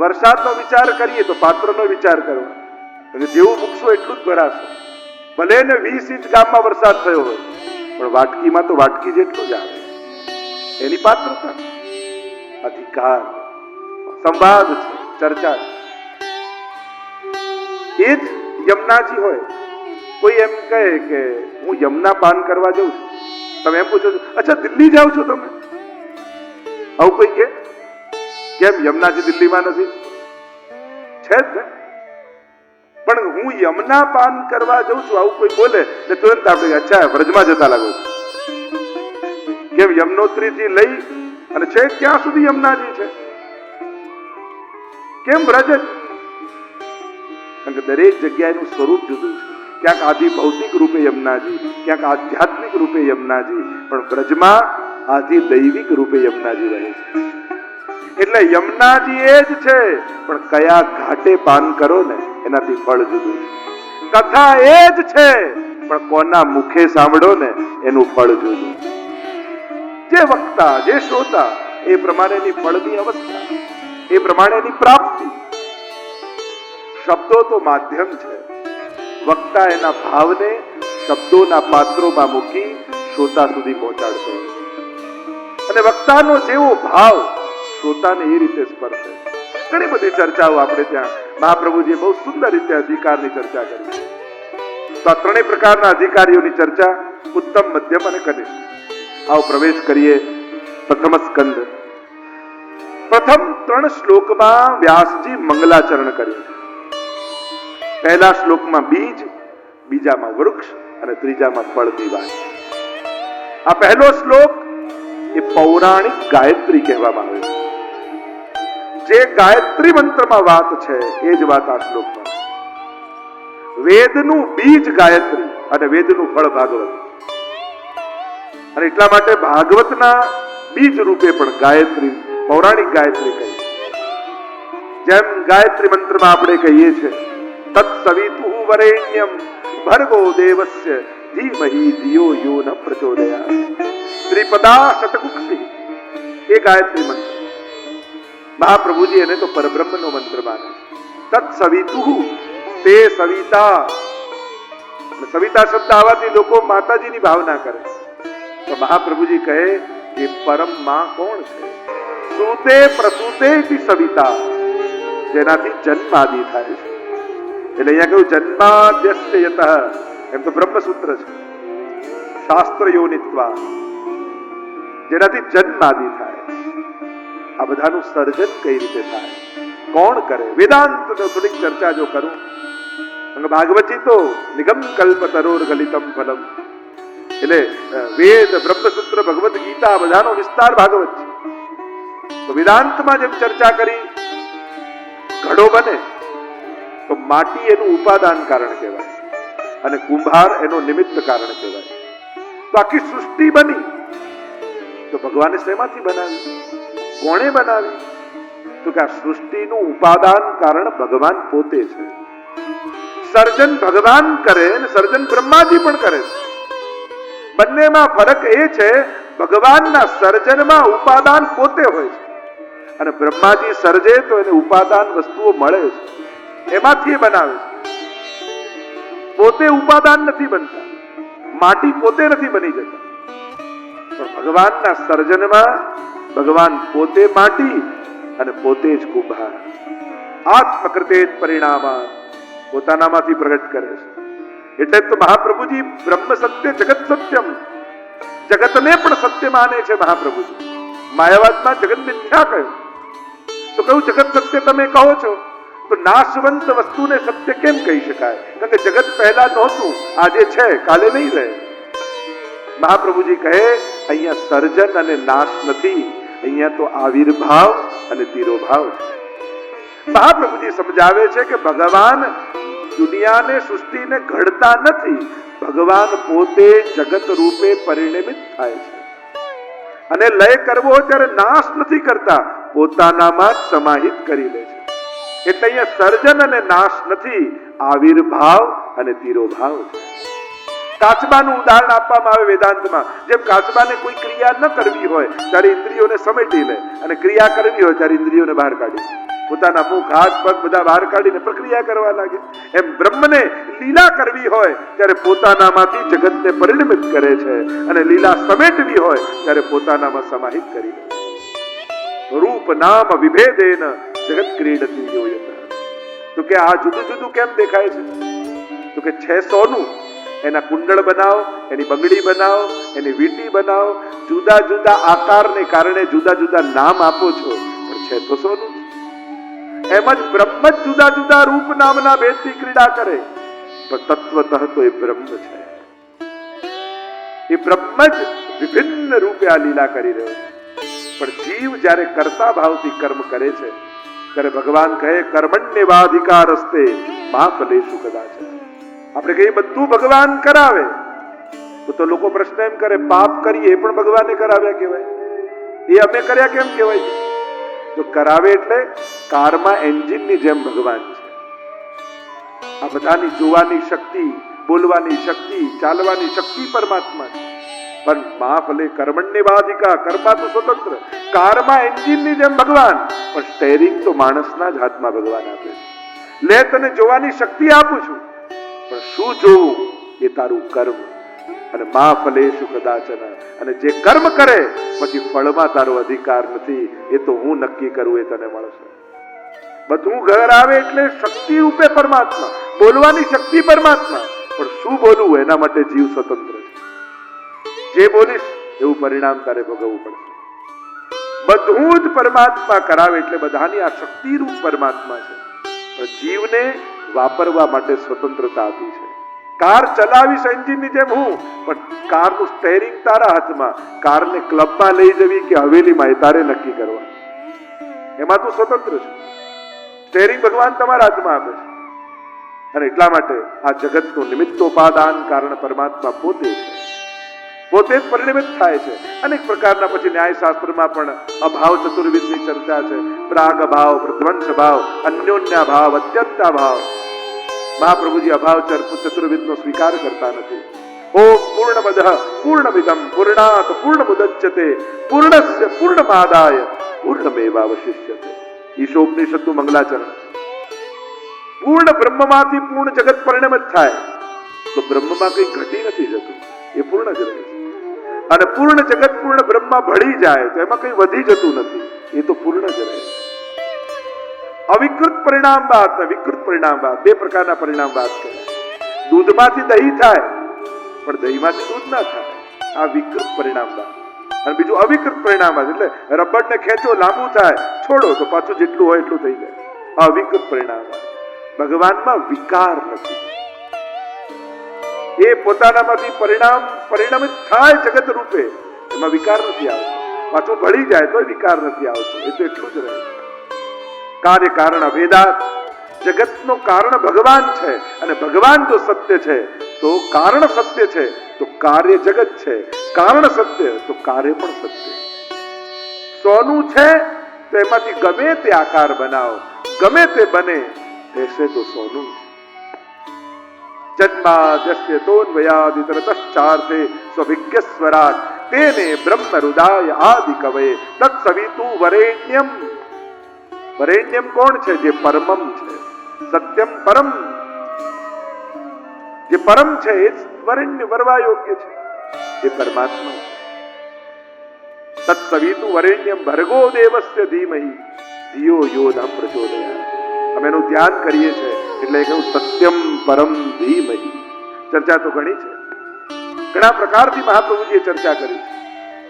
વરસાદનો વિચાર કરીએ તો પાત્રનો વિચાર કરવો, જેવું મૂકશો એટલું જ ભરાશે. ભલે ને 20 ઇંચ ગામમાં વરસાદ થયો હોય, પણ વાટકીમાં તો વાટકી જેટલું જ આવે. એની પાત્રતા, અધિકાર, સંવાદ છે, ચર્ચા છે. એ જ યમુનાજી હોય. કોઈ એમ કહે કે હું યમુના પાન કરવા જાઉં છું, તમે એમ પૂછો છો, અચ્છા દિલ્હી જાઓ છો તમે? આવું કોઈ કે કેમ યમુનાજી દિલ્હીમાં નથી? છે જ ને. પણ હું યમુના પાન કરવા જાઉં છું આવું કોઈ બોલે એટલે તુરંત આપણે અચ્છા વ્રજમાં જતા લાગો છો. કેમ યમનોત્રી થી લઈ અને છે ક્યાં સુધી યમુનાજી છે? કેમ વ્રજ? કારણ કે દરેક જગ્યાએનું સ્વરૂપ જુદું છે. ક્યાંક આદિ ભૌતિક રૂપે યમુનાજી, ક્યાંક આધ્યાત્મિક રૂપે યમુનાજી, પણ વ્રજમાં આદિ દૈવિક રૂપે યમુનાજી રહે છે. એટલે યમુનાજી એ જ છે, પણ કયા ઘાટે પાન કરો ને એનાથી ફળ જુદું છે. કથા એ જ છે, પણ કોના મુખે સાંભળો ને એનું ફળ જુદું. જે વક્તા, જે શ્રોતા, એ પ્રમાણેની ફળની અવસ્થા, એ પ્રમાણેની પ્રાપ્તિ. શબ્દો તો માધ્યમ છે. વક્તા એના ભાવને શબ્દોના પાત્રોમાં મૂકી શ્રોતા સુધી પહોંચાડતો, અને વક્તાનો જેવો ભાવ શ્રોતાને એ રીતે સ્પર્શે. ઘણી બધી ચર્ચાઓ આપણે ત્યાં મહાપ્રભુજીએ બહુ સુંદર રીતે અધિકારની ચર્ચા કરી. તો આ ત્રણેય પ્રકારના અધિકારીઓની ચર્ચા ઉત્તમ, મધ્યમ અને કનિષ્ઠ. આવો પ્રવેશ કરીએ પ્રથમ સ્કંદ. પ્રથમ 3 શ્લોકમાં વ્યાસજી મંગલાચરણ કર્યું છે. પહેલા શ્લોકમાં બીજ, બીજામાં વૃક્ષ અને ત્રીજામાં ફળની વાત. આ પહેલો શ્લોક એ પૌરાણિક ગાયત્રી કહેવામાં આવે છે. જે ગાયત્રી મંત્રમાં વાત છે એ જ વાત આ શ્લોકમાં. વેદનું બીજ ગાયત્રી અને વેદનું ફળ ભાગવત. અને એટલા માટે ભાગવતના બીજ રૂપે પણ ગાયત્રી, પૌરાણિક ગાયત્રી કહી. જેમ ગાયત્રી મંત્રમાં આપણે કહીએ છીએ તત્સવિતુઃ વરેણ્યમ ભર્ગો દેવસ્ય ધીમહિ ધિયો યો ન પ્રચોદયાત. ત્રિપદા શતકુક્ષી એ ગાયત્રી મંત્ર. મહાપ્રભુજી એને તો પરબ્રહ્મનો મંત્ર માને. તત્સવિતુઃ, તે સવિતા. સવિતા શબ્દ આવવાથી લોકો માતાજીની ભાવના કરે. તો મહાપ્રભુજી કહે કે પરમ માં કોણ છે? સુતે પ્રસૂતે સવિતા, જેનાથી જન્મ આદિ થાય છે. એટલે અહીંયા કહ્યું જન્માદ્યસ્ય યતઃ, એમ તો બ્રહ્મસૂત્ર છે. શાસ્ત્ર યોનિત્વા, જેનાથી જન્મ આદિ થાય. આ બધાનું સર્જન કઈ રીતે થાય, કોણ કરે? વેદાંત થોડીક ચર્ચા જો કરું, ભાગવતી તો નિગમ કલ્પ તરોર ગલિતમ ફલમ. એટલે વેદ, બ્રહ્મસૂત્ર, ભગવદ ગીતા બધાનો વિસ્તાર ભાગવત છે. તો વેદાંતમાં જેમ ચર્ચા કરી, ઘડો બને તો માટી એનું ઉપાદાન કારણ કહેવાય અને કુંભાર એનો નિમિત્ત કારણ કહેવાય. તો આખી સૃષ્ટિ બની તો ભગવાને શેમાંથી બનાવી, કોણે બનાવી? તો કે આ સૃષ્ટિનું ઉપાદાન કારણ ભગવાન પોતે છે. સર્જન ભગવાન કરે અને સર્જન બ્રહ્માજી પણ કરે છે. બંનેમાં ફરક એ છે, ભગવાનના સર્જનમાં ઉપાદાન પોતે હોય છે અને બ્રહ્માજી સર્જે તો એને ઉપાદાન વસ્તુઓ મળે છે, એમાંથી એ બનાવે છે. પોતે ઉપાદાન નથી બનતા, માટી પોતે નથી બની જતા, પણ ભગવાનના સર્જનમાં ભગવાન પોતે માટી અને પોતે જ કુંભાર. આત્મકૃતે પરિણામા, પોતાનામાંથી પ્રગટ કરે છે. એટલે તો મહાપ્રભુજી બ્રહ્મ સત્ય જગત સત્યમ, જગતને પણ સત્ય માને છે મહાપ્રભુજી. માયાવાદમાં જગત મિથ્યા કહ્યું તો કહ્યું જગત સત્ય તમે કહો છો, તો નાશવંત વસ્તુને સત્ય કેમ કહી શકાય? કારણ કે જગત પહેલા નહોતું, આજે છે, કાલે નહીં રહે. મહાપ્રભુજી કહે અહીંયા સર્જન અને નાશ નથી, અહીંયા તો આવિર્ભાવ અને તિરોભાવ છે. મહાપ્રભુજી સમજાવે છે કે ભગવાન દુનિયાને, સૃષ્ટિને ઘડતા નથી, ભગવાન પોતે જગત રૂપે પરિણમિત થાય છે. અને લય કરવો હોય ત્યારે નાશ નથી કરતા, પોતાનામાં જ સમાહિત કરી લે છે. એટલે અહીંયા સર્જન અને નાશ નથી, આવિર્ભાવ અને તિરોભાવ છે. કાચબાનું ઉદાહરણ આપવામાં આવે વેદાંતમાં. જેમ કાચબાને કોઈ ક્રિયા ન કરવી હોય ત્યારે ઇન્દ્રિયોને સમેટી લે, અને ક્રિયા કરવી હોય ત્યારે ઇન્દ્રિયોને બહાર કાઢી. પોતાના મુખ હાથ પગ બધા બહાર કાઢીને પ્રક્રિયા કરવા લાગે. એમ બ્રહ્મને લીલા કરવી હોય ત્યારે પોતાનામાંથી જગતને પરિણમિત કરે છે, અને લીલા સમેટવી હોય ત્યારે પોતાનામાં સમાહિત કરી લે. રૂપ નામ વિભેદેન જગત ક્રીડતી યોયત. તો કે આ જુદું જુદું કેમ દેખાય છે? તો કે છે સોનું, એના કુંડળ બનાવો, એની બંગડી બનાવો, એની વીંટી બનાવો, જુદા જુદા આકારને કારણે જુદા જુદા નામ આપો છો, પણ છે તો સોનું. એમ જ બ્રહ્મ જ જુદા જુદા રૂપ નામના ભેદથી ક્રીડા કરે, પણ તત્વતઃ તો એ બ્રહ્મ છે. એ બ્રહ્મ જ વિભિન્ન રૂપે આ લીલા કરી રહ્યો છે. પણ જીવ જ્યારે કરતા ભાવથી કર્મ કરે છે ત્યારે ભગવાન કહે કર્મણ્યવાધિકારસ્તે મા ફલેષુ કદાચ. આપણે કહીએ બધું ભગવાન કરાવે, તો લોકો પ્રશ્ન એમ કરે પાપ કરીએ પણ ભગવાને કરાવ્યા કહેવાય, એ અમે કર્યા કેમ કહેવાય? તો કરાવે એટલે કારમાં એન્જિનની જેમ ભગવાન છે. આ બધાની જોવાની શક્તિ, બોલવાની શક્તિ, ચાલવાની શક્તિ પરમાત્મા છે. પણ મા ફલે કર્મણ્યવાધિકા, કર્મા તો સ્વતંત્ર, કારમાં એન્જિનની જેમ ભગવાન, પણ સ્ટેરિંગ તો માણસના જ હાથમાં ભગવાન આપે છે. લે તને જોવાની શક્તિ આપું છું, પણ શું જોવું એ તારું કર્મ. અને મા ફલેષુ કદાચન, અને જે કર્મ કરે પછી ફળમાં તારો અધિકાર નથી, એ તો હું નક્કી કરું, એ તને મળશે. બધું ઘર આવે એટલે શક્તિ રૂપે પરમાત્મા, બોલવાની શક્તિ પરમાત્મા, પણ શું બોલવું એના માટે જીવ સ્વતંત્ર છે. જે બોલીશ એવું પરિણામ તારે ભોગવવું પડશે. બધું જ પરમાત્મા કરાવે એટલે બધાની આ શક્તિરૂપ પરમાત્મા છે, પણ જીવને વાપરવા માટે સ્વતંત્રતા આપી છે. કાર ચલાવીશ એન્જિનની જેમ હું, પણ કારનું સ્ટેરિંગ તારા હાથમાં. કારને ક્લબમાં લઈ જવી કે હવેલીમાં એ તારે નક્કી કરવા, એમાં તું સ્વતંત્ર છે. સ્ટેરિંગ ભગવાન તમારા હાથમાં આપે છે. અને એટલા માટે આ જગતનું નિમિત્તોપાદાન કારણ પરમાત્મા પોતે છે, પોતે જ પરિણમિત થાય છે. અનેક પ્રકારના પછી ન્યાયશાસ્ત્રમાં પણ અભાવ ચતુર્વિધની ચર્ચા છે. પ્રાગ ભાવ, પ્રધ્વંસ ભાવ, અન્યોન્ય ભાવ, અત્યંતા ભાવ. મહાપ્રભુજી અભાવ ચતુર્વિધનો સ્વીકાર કરતા નથી. ઓમ પૂર્ણમદઃ પૂર્ણમિદં પૂર્ણાત પૂર્ણમુદચ્યતે પૂર્ણસ્ય પૂર્ણમાદાય પૂર્ણમેવાવશિષ્યતે. ઈશોપનિષદનું મંગલાચરણ. પૂર્ણ બ્રહ્મમાંથી પૂર્ણ જગત પરિણમિત થાય તો બ્રહ્મમાં કઈ ઘટી નથી જતું, એ પૂર્ણ જ રહે છે. અને પૂર્ણ જગત પૂર્ણ બ્રહ્મમાં ભળી જાય તો એમાં કઈ વધી જતું નથી, એ તો પૂર્ણ જ રહે છે. અવિકૃત પરિણામવાદ અને વિકૃત પરિણામવાદ, બે પ્રકારના પરિણામવાદ કહેવાય. દૂધમાંથી દહીં થાય પણ દહીંમાંથી દૂધ ના થાય, આ વિકૃત પરિણામવાદ. અને બીજું અવિકૃત પરિણામવાદ, એટલે રબરને ખેંચો લાંબુ થાય, છોડો તો પાછું જેટલું હોય એટલું થઈ જાય. આ અવિકૃત પરિણામવાદ. ભગવાનમાં વિકાર નથી, એ પોતાનામાંથી પરિણમિત થાય જગત રૂપે, એમાં વિકાર નથી આવતો. પાછું ભળી જાય તો વિકાર નથી આવતો, એ તો એટલું જ રહે. કાર્ય કારણ અભેદાત. જગતનો કારણ ભગવાન છે, અને ભગવાન જો સત્ય છે તો કારણ સત્ય છે, તો કાર્ય જગત છે. કારણ સત્ય તો કાર્ય પણ સત્ય. સોનું છે તો એમાંથી ગમે તે આકાર બનાવો, ગમે તે બને, ऐसे तो सोनू. जन्माद्यस्य तोन्वयादितरतश्चार्थे स्वभिज्ञस्वरात् तेने ब्रह्म हृदय आदि कवये तत्सवितु वरेण्यम. वरेण्यम કોણ છે? જે પરમમ છે. સત્યમ પરમ, જે પરમ છે એ વરેण्य વરવા યોગ્ય છે, એ પરમાત્મા. તત્સવિતુ વરેણ્યમ ભર્ગો દેવસ્ય ધીમહિ ધિયો યો ન પ્રચોદયાત. અમે એનું ધ્યાન કરીએ છીએ એટલે કહ્યું સત્યમ પરમ ધીમહિ. ચર્ચા તો ઘણી છે, ઘણા પ્રકારથી મહાપ્રભુજીએ ચર્ચા કરી છે,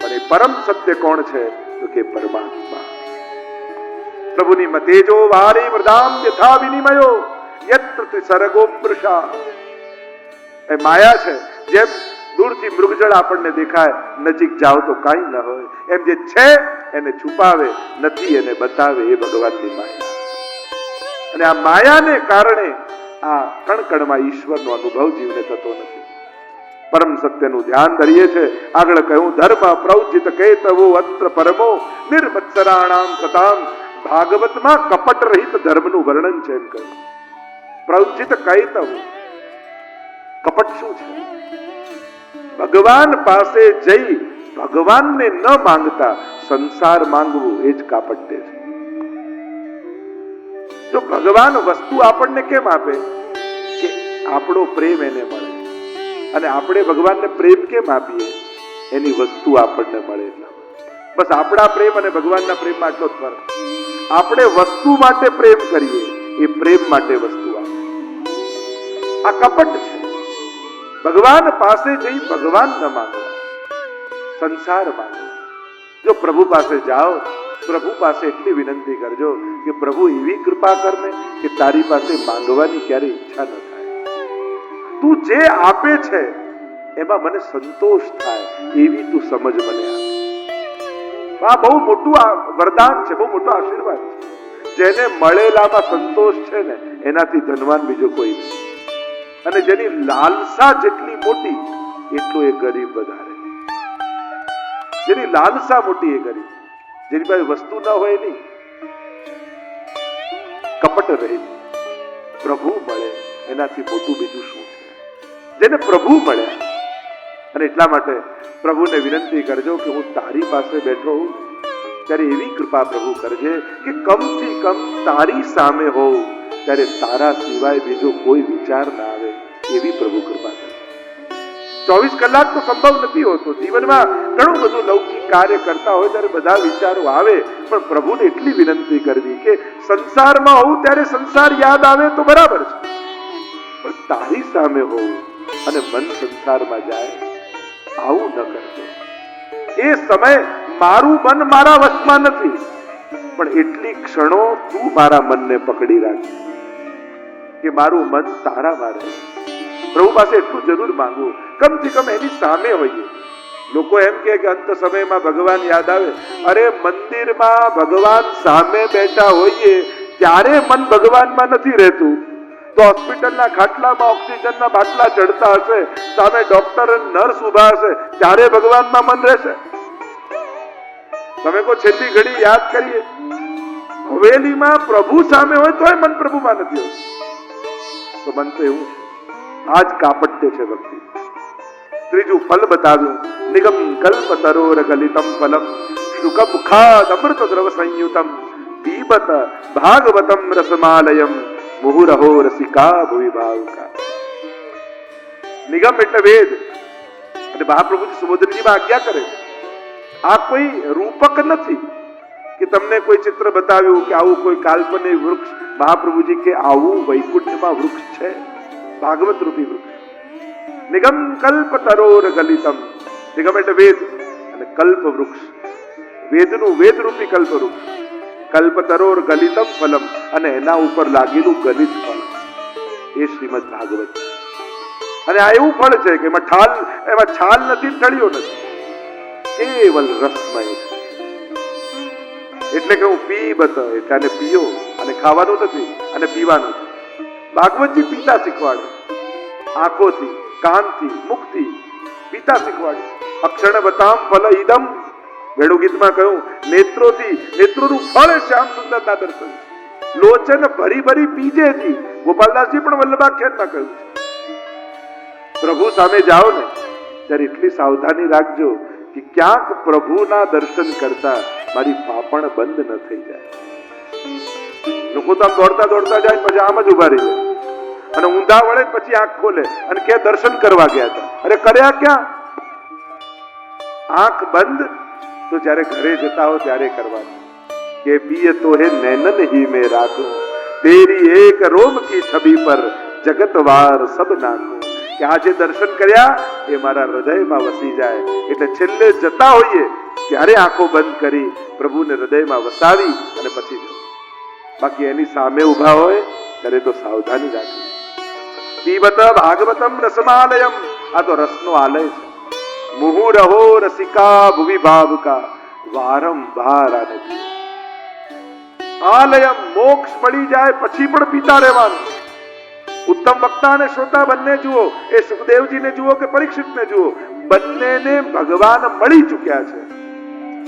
પણ એ પરમ સત્ય કોણ છે? તો કે પરમાત્મા. પ્રભુની મતેજો વારે મૃદામ યથા વિનિમયો યત્ર ત્રિસર્ગો મૃષા. એ માયા છે, જેમ દૂરથી મૃગજળ આપણને દેખાય, નજીક જાઓ તો કાંઈ ન હોય, એમ જે છે એને છુપાવે, નથી એને બતાવે, એ ભગવાનની માયા. અને આ માયાને કારણે આ કણકણમાં ઈશ્વરનો અનુભવ જીવને થતો નથી. પરમ સત્યનું ધ્યાન ધરીએ છે. આગળ કહ્યું ધર્મ પ્રૌજિત કૈતવો અત્ર પરમો નિર્મત્સરાણામ સતામ. ભાગવતમાં કપટ રહિત ધર્મનું વર્ણન છે એમ કહ્યું. પ્રૌજિત કૈતવ, કપટ શું છે? ભગવાન પાસે જઈ ભગવાનને ન માંગતા સંસાર માંગવું, એ જ કાપટ્ય છે. જો ભગવાન વસ્તુ આપણને કેમ આપે કે આપણો પ્રેમ એને મળે, અને આપણે ભગવાનને પ્રેમ કેમ આપીએ એની વસ્તુ આપણને મળે. એટલા બસ આપણા પ્રેમ અને ભગવાનના પ્રેમમાં આટલો જ ફરક. આપણે વસ્તુ માટે પ્રેમ કરીએ, એ પ્રેમ માટે વસ્તુ આપે. આ કપટ છે. ભગવાન પાસે જઈ ભગવાન ન માંગો, સંસાર માંગો. જો પ્રભુ પાસે જાઓ, પ્રભુ પાસે એટલી વિનંતી કરજો કે પ્રભુ એવી કૃપા કરને કે તારી પાસે માંગવાની ક્યારે ઈચ્છા ન થાય. તું જે આપે છે એમાં મને સંતોષ થાય એવી તું સમજ મને આપ. આ બહુ મોટું વરદાન છે, બહુ મોટો આશીર્વાદ છે. જેને મળેલામાં સંતોષ છે ને એનાથી ધનવાન બીજો કોઈ નથી. અને જેની લાલસા જેટલી મોટી એટલો એ ગરીબ વધારે. જેની લાલસા મોટી એ ગરીબ, જેની પાસે વસ્તુ ના હોય નહીં, કપટ રહે. પ્રભુ મળે એનાથી મોટું બીજું શું છે? જેને પ્રભુ મળ્યા. અને એટલા માટે પ્રભુને વિનંતી કરજો કે હું તારી પાસે બેઠો હું ત્યારે એવી કૃપા પ્રભુ કરજે કે કમથી કમ તારી સામે હોઉં ત્યારે તારા સિવાય બીજો કોઈ વિચાર ના આવે એવી પ્રભુ કૃપા કરે. 24 કલાક તો સંભવ નથી હોતો. જીવનમાં ઘણું બધું લૌકિક કાર્ય કરતા હોય ત્યારે બધા વિચારો આવે, પણ પ્રભુને એટલી વિનંતી કરવી કે સંસારમાં હોઉં ત્યારે સંસાર યાદ આવે તો બરાબર છે, પણ તારી સામે હોઉં અને મન સંસારમાં જાય આવું ન કરજો. એ સમય મારું મન મારા વશમાં નથી, પણ એટલી ક્ષણો તું મારા મનને પકડી રાખ કે મારું મન તારામાં રહે. પ્રભુ પાસે એટલું જરૂર માંગવું, કમથી કમ એની સામે હોઈએ. લોકો એમ કે અંત સમયમાં ભગવાન યાદ આવે. અરે મંદિરમાં ભગવાન સામે બેઠા હોઈએ ત્યારે મન ભગવાનમાં નથી રહેતું, તો હોસ્પિટલના ખાટલામાં ઓક્સિજનના બાટલા ચડતા હશે, સામે ડોક્ટર અને નર્સ ઉભા હશે, ત્યારે ભગવાનમાં મન રહેશે? તમે કો છેલ્લી ઘડી યાદ કરીએ, હવેલીમાં પ્રભુ સામે હોય તોય મન પ્રભુમાં નથી હોતું. તો મન તો એવું છે. આજ કાપટ્ય છે ભક્તિ. ત્રીજું ફલ બતાવ્યું, નિગમ કલ્પ તરોર ગલિતમ ફલમ શુક મુખાદ અમૃત દ્રવ સંયુતમ પીબત ભાગવતમ રસમાલયમ મુહુરહો રસિકા ભુવિ ભાવુકા. નિગમ એટલે વેદ, અને મહાપ્રભુજી સુબોધનજીમાં આજ્ઞા કરે છે. આ કોઈ રૂપક નથી કે તમને કોઈ ચિત્ર બતાવ્યું કે આવું કોઈ કાલ્પનિક વૃક્ષ. મહાપ્રભુજી કે આવું વૈકુંઠમાં વૃક્ષ છે, ભાગવત રૂપી વૃક્ષ. નિગમ કલ્પ તરોર ગલિતમ. નિગમ એટલે વેદ અને કલ્પ વૃક્ષ, વેદનું વેદ રૂપી કલ્પ વૃક્ષ. કલ્પ તરોર ગલિતમ ફલમ, અને એના ઉપર લાગેલું ગલિત ફળ એ શ્રીમદ ભાગવત. અને આ એવું ફળ છે કે એમાં છાલ નથી, તળિયો નથી, કેવલ રસમય છે. એટલે કે હું પીબત એટલે આને પીઓ, અને ખાવાનું નથી અને પીવાનું છે. ભાગવતજી પીતા શીખવાડે, આંખોથી, કાનથી, મુખથી પીતા શીખવાડે. અક્ષણ બતામ ફલ ઇદમ, વેણુ ગીતમાં કહ્યું, નેત્રોનું ફળ શ્યામ સુંદરના દર્શન. લોચન ભરી ભરી પીજે જી. ગોપાલદાસજી પણ વલ્લભાખ્યાનમાં કહ્યું છે. પ્રભુ સામે જાઓ ને ત્યારે એટલી સાવધાની રાખજો કે ક્યાંક પ્રભુના દર્શન કરતા મારી પાપણ બંધ ન થઈ જાય. લોકો તો આમ દોડતા દોડતા જાય, પછી આમ જ ઉભા રહી જાય, અને ઊંધા વળે પછી આંખ ખોલે અને કે દર્શન કરવા ગયા હતા. અરે કર્યા ક્યાં? આંખ બંધ તો જયારે ઘરે જતા હો ત્યારે કરવાનું. કે પિય તો હે નૈનન હી મેં રાખો, તેરી એક રોમ કી છબી પર જગત વાર સબ નાખો. કે આજે દર્શન કર્યા એ મારા હૃદયમાં વસી જાય. એટલે છેલ્લે જતા હોઈએ ત્યારે આંખો બંધ કરી પ્રભુને હૃદયમાં વસાવી અને પછી જવું. બાકી એની સામે ઉભા હોય ત્યારે તો સાવધાની રાખવી. પીબત ભાગવતમ રસમાલયમ, આ તો રસનો આલય છે. મુહુરહો રસિકા ભુવિ ભાવુકા, વારંવાર આને પીએ. આલયમ, મોક્ષ મળી જાય પછી પણ પીતા રહેવાનું. ઉત્તમ વક્તા અને શ્રોતા બંને જુઓ, એ સુખદેવજીને જુઓ કે પરીક્ષિતને જુઓ, બંનેને ભગવાન મળી ચૂક્યા છે,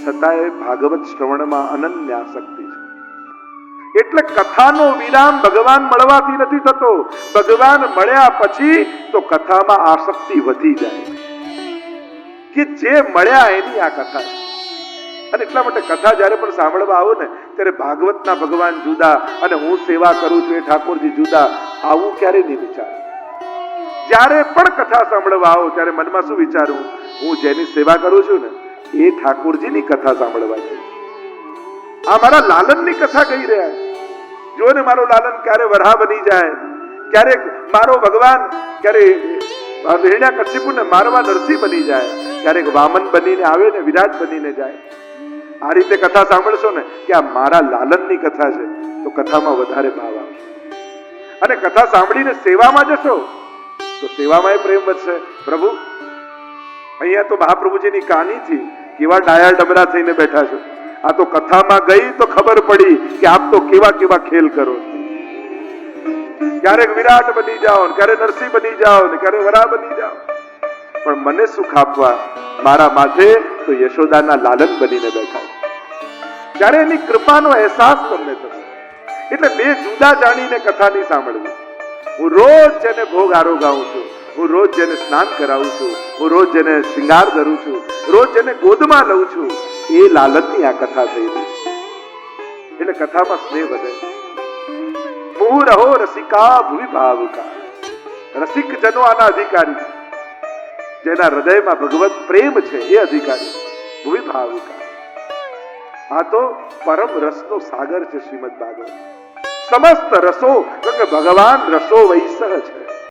છતાંય ભાગવત શ્રવણમાં અનન્ય આસક્તિ છે. એટલે કથાનો વિરામ ભગવાન મળવાથી નથી થતો. ભગવાન મળ્યા પછી તો કથામાં આસક્તિ વધી જાય કે જે મળ્યા એની આ કથા છે. અને એટલા માટે કથા જયારે પણ સાંભળવા આવો ને ત્યારે ભાગવતના ભગવાન જુદા અને હું સેવા કરું છું એ ઠાકોરજી જુદા, આવું ક્યારે નહીં વિચાર. જ્યારે પણ કથા સાંભળવા આવો ત્યારે મનમાં શું વિચારવું? હું જેની સેવા કરું છું ને એ ઠાકોરજીની કથા સાંભળવા જઈશ. આ મારા લાલનની કથા કહી રહ્યા. જો ને મારો લાલન ક્યારે વરાહ બની જાય, ક્યારેક મારો ભગવાન ક્યારે હિરણ્યકશિપુને મારવા નરસિંહ બની જાય, ક્યારેક વામન બનીને આવે ને વિરાટ બનીને જાય. આ રીતે કથા સાંભળશો ને કે આ મારા લાલનની કથા છે તો કથામાં વધારે ભાવ આવશે. અને કથા સાંભળીને સેવામાં જશો તો સેવામાં પ્રેમ વધશે. પ્રભુ અહીંયા તો મહાપ્રભુજીની કહાનીથી કેવા ડાયા ડબરા થઈને બેઠા છો. આ તો કથામાં ગઈ તો ખબર પડી કે આપ તો કેવા કેવા ખેલ કરો છો. ક્યારેક વિરાટ બની જાઓ ને ક્યારે નરસિંહ બની જાઓ ને ક્યારે વરા બની જાઓ, પણ મને સુખ આપવા મારા માથે તો યશોદાના લાલન બનીને બેઠા. ત્યારે એની કૃપાનો અહેસાસ તમને થશે. એટલે બે જુદા જાણીને કથા નહીં સાંભળવી. હું રોજ જેને ભોગ આરોગાવું છું, હું રોજ જેને સ્નાન કરાવું છું, હું રોજ જેને શૃંગાર ધરું છું, રોજ જેને ગોદમાં લઉં છું, એ લાલનની આ કથા થઈ રહી છે. એટલે કથામાં સ્નેહ વધે. મુહુ રહો રસિકા ભૂમિ ભાવુકા. રસિક જનો આના અધિકારી છે. જેના હૃદયમાં ભગવત પ્રેમ છે એ અધિકારી ભૂમિ ભાવુકા. આ તો પરમ રસનો સાગર છે શ્રીમદ ભાગવત. સમસ્ત રસો, ભગવાન રસો વૈસહ છે.